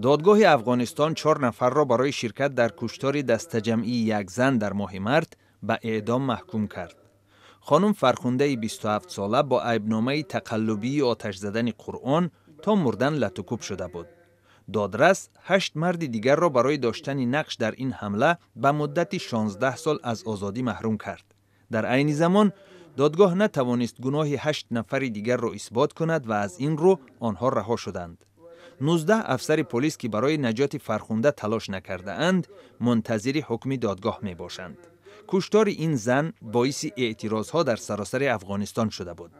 دادگاه افغانستان 4 نفر را برای شرکت در کشتار دسته‌جمعی یک زن در ماه مارس به اعدام محکوم کرد. خانم فرخنده 27 ساله با عیبنامه تقلبی آتش زدن قرآن تا مردن لطوکوب شده بود. دادرس 8 مرد دیگر را برای داشتن نقش در این حمله به مدت 16 سال از آزادی محروم کرد. در عین زمان دادگاه نتوانست گناه 8 نفر دیگر را اثبات کند و از این رو آنها رها شدند. 19 افسر پلیس که برای نجات فرخنده تلاش نکرده اند منتظر حکم دادگاه می باشند. کشتار این زن باعث اعتراضها در سراسر افغانستان شده بود.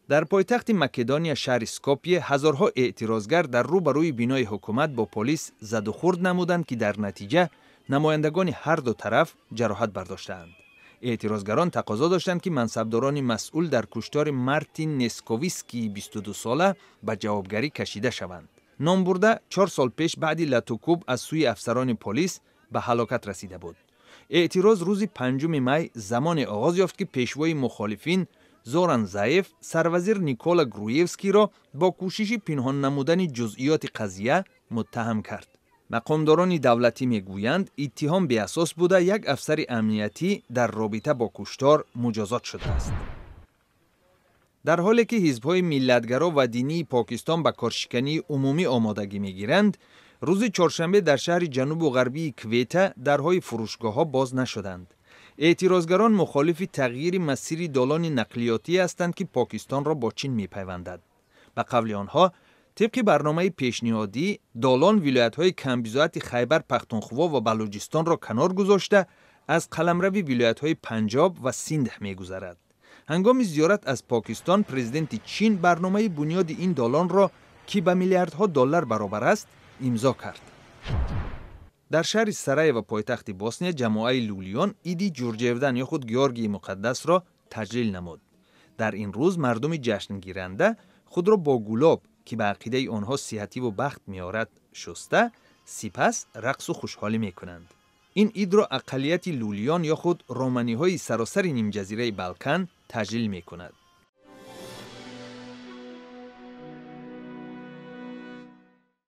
در پایتخت مکدونیا شهر اسکوپیه هزارها اعتراضگر در روبروی بینای حکومت با پلیس زد و خورد نمودند که در نتیجه نمایندگان هر دو طرف جراحت برداشتند. اعتراضگران تقاضا داشتند که منصبداران مسئول در کشتار مارتین نسکوویسکی 22 ساله به جوابگری کشیده شوند. نام برده 4 سال پیش بعد لطوکوب از سوی افسران پلیس به هلاکت رسیده بود. اعتراض روز 5 می زمان آغاز یافت که پیشوای مخالفین زوران زایف سروزیر نیکولا گرویفسکی را با کوشش پنهان نمودن جزئیات قضیه متهم کرد. مقامداران دولتی میگویند اتهام بی اساس بوده یک افسر امنیتی در رابطه با کشتار مجازات شده است. در حالی که حزب‌های ملتگرا و دینی پاکستان به کارشکنی عمومی آمادگی میگیرند، روز چهارشنبه در شهر جنوب و غربی کویته درهای فروشگاه‌ها باز نشدند. اعتراضگران مخالف تغییر مسیر دالان نقلیاتی هستند که پاکستان را با چین میپیوندد. به قول آنها طبق برنامه پیشنهادی دالان ولایت‌های کمبیزوات خیبر پختونخوا و بلوچستان را کنار گذاشته از قلمرو ولایت‌های پنجاب و سیند می‌گذرد. هنگام زیارت از پاکستان پرزیدنت چین برنامه بنیاد این دالان را که به میلیاردها دلار برابر است امضا کرد. در شهر سرای و پایتخت بوسنیا جماعه لولیون ایدی جورجیودن یا خود گیورگی مقدس را تجلیل نمود. در این روز مردم جشن گیرنده خود را با گلاب که به عقیده آنها صحتی و بخت می‌آورد شسته، سپس رقص و خوشحالی می‌کنند. این عید را اقلیت لولیان یا خود رومانی‌های سراسر نیم جزیره بالکان تجلیل می‌کند.